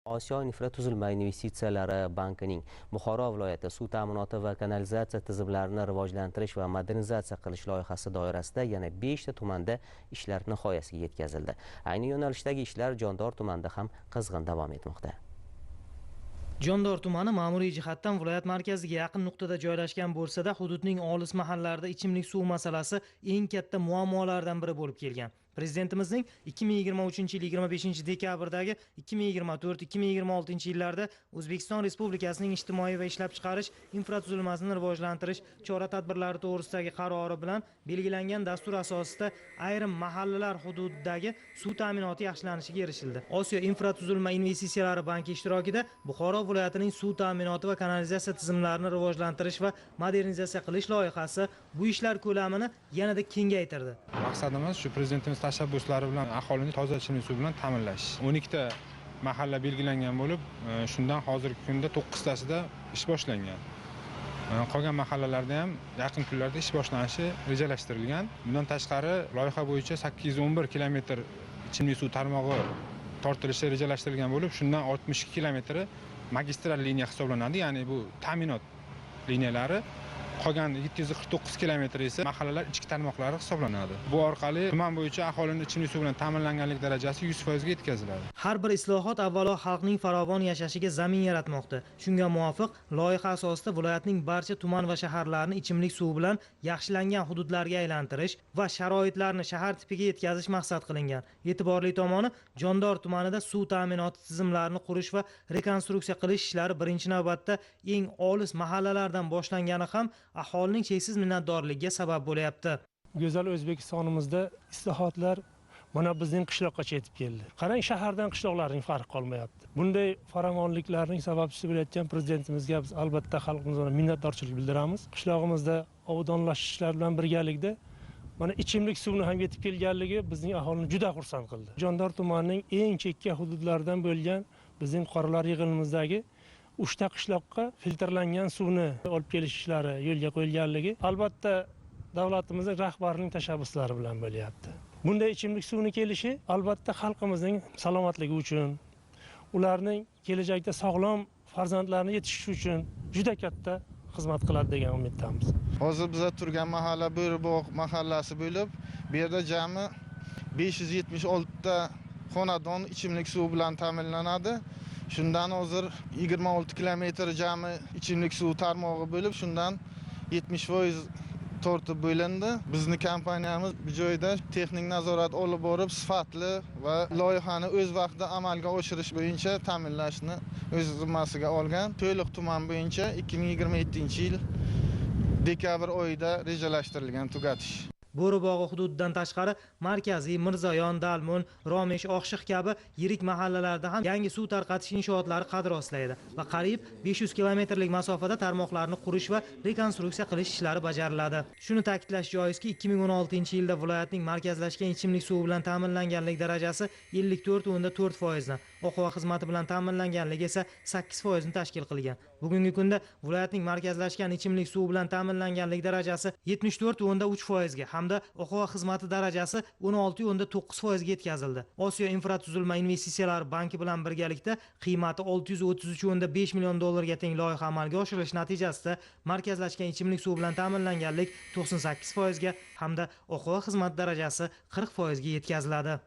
Osiyo infratuzilma investitsiyalari bankining Buxoro viloyati suv ta'minoti va kanalizatsiya tizimlarini rivojlantirish va modernizatsiya qilish loyihasi doirasida yana 5 ta tumanda ishlar nihoyasiga yetkazildi. Ayni yo'nalishdagi ishlar Jondor tumanida ham qizg'in davom etmoqda. Jondor tumani ma'muriy jihatdan viloyat markaziga yaqin nuqtada joylashgan bo'lsa-da, hududning olis mahallalarida ichimlik suv masalasi eng katta muammolardan biri bo'lib kelgan. Prezidentimizning 2023-yil 25-dekabrdagi 2024-2026 yillarda O'zbekiston Respublikasining ijtimoiy va ishlab chiqarish infratuzilmasini rivojlantirish chora-tadbirlari to'g'risidagi qarori bilan belgilangan dastur asosida ayrim mahallalar hududidagi suv ta'minoti yaxshilanishiga erishildi. Osiyo infratuzilma investitsiyalari banki ishtirokida Buxoro viloyatining suv ta'minoti va kanalizatsiya tizimlarini rivojlantirish va modernizatsiya qilish loyihasi bu ishlar ko'lamini yanada kengaytirdi. Maqsadimiz shu prezidentimiz tashabbuslari bilan aholini toza ichimlik suv bilan ta'minlash. 12 ta mahalla belgilangan bo'lib, shundan hozirgi kunda 9 tasida ish boshlangan. Qolgan mahallalarda ham yaqin kunlarda ish boshlanishi rejalashtirilgan. Bundan tashqari loyiha bo'yicha 811 kilometr ichimlik suv tarmog'i tortilishi rejalashtirilgan bo'lib, shundan 62 kilometri magistral liniya hisoblanadi, ya'ni bu ta'minot liniyalari. Qolgan 749 kilometr esa mahallalar ichki tarmoqlari hisoblanadi. Bu orqali tuman bo'yicha aholining ichimlik suv bilan ta'minlanganlik darajasi 100% ga yetkaziladi. Har bir islohot avvalo xalqning farovon yashashiga zamin yaratmoqda. Shunga muvofiq loyiha asosida viloyatning barcha tuman va shaharlarini ichimlik suv bilan yaxshilangan hududlarga aylantirish va sharoitlarni shahar tipiga yetkazish maqsad qilingan. E'tiborli tomoni, Jondor tumanida suv ta'minoti tizimlarini qurish va rekonstruksiya qilish ishlari birinchi navbatda eng olis mahallalardan boshlangani ham aholining cheksiz minnatdorligiga sabab bo'layapti. Go'zal O'zbekistonimizda islohotlar mana bizning qishloqqa yetib keldi. Qarang, shahardan qishloqlarning farqi qolmayapti. Bunday farovonliklarning sababchisi bo'layotgan prezidentimizga biz albatta xalqimizga minnatdorchilik bildiramiz. Qishlog'imizda obodonlashishlar bilan birgalikda mana ichimlik suvni ham yetib kelganligi bizning aholini juda xursand qildi. Jondor tumanining eng chekka hududlaridan bo'lgan bizning qoralar yig'inimizdagi 3 ta qishloqqa filtrlangan suvni olib kelish ishlari yo'lga qo'yilganligi albatta davlatimizning rahbarining tashabbuslari bilan bo'lyapti. Bunday ichimlik suvni kelishi albatta xalqimizning salomatligi uchun, ularning kelajakda sog'lom farzandlarni yetishishi uchun juda katta xizmat qiladi degan umiddamiz. Hozir biz turgan mahalla Bo'ribog' mahallasi bo'lib, bu yerda jami 576 ta xonadon ichimlik suv bilan ta'minlanadi. Shundan hozir 26 kilometr jami ichimlik suv tarmog'i bo'lib, shundan 70% tortib bo'lindi. Bizning kompaniyamiz bu joyda texnik nazorat olib borib, sifatli va loyihani o'z vaqtida amalga oshirish bo'yicha ta'minlashni o'z zimmasiga olgan. To'liq tuman bo'yicha 2027-yil dekabr oyida rejalashtirilgan tugatish. Bo'ribog'i hududidan tashqari markaziy Mirzoyon, Dalmun, Romish, Oqshiq kabi yirik mahallalarda ham yangi suv tarqatish inshootlari qad rostlaydi va qariyb 500 kilometrlik masofada tarmoqlarni qurish va rekonstruksiya qilish ishlari bajariladi. Shuni ta'kidlash joizki, 2016-yilda viloyatning markazlashgan ichimlik suvi bilan ta'minlanganlik darajasi 54,4% dan, oqova xizmati bilan ta'minlanganligi esa 8% ni tashkil qilgan. Bugungi kunda viloyatning markazlashgan ichimlik suvi bilan ta'minlanganlik darajasi 74,3% ga hamda oqova xizmati darajasi 16,9% ga yetkazildi. Osiyo infratuzilma investitsiyalari banki bilan birgalikda qiymati 633,5 million dollarga teng loyiha amalga oshirilish natijasida markazlashgan ichimlik suvi bilan ta'minlanganlik 98% ga hamda oqova xizmat darajasi 40% ga yetkaziladi.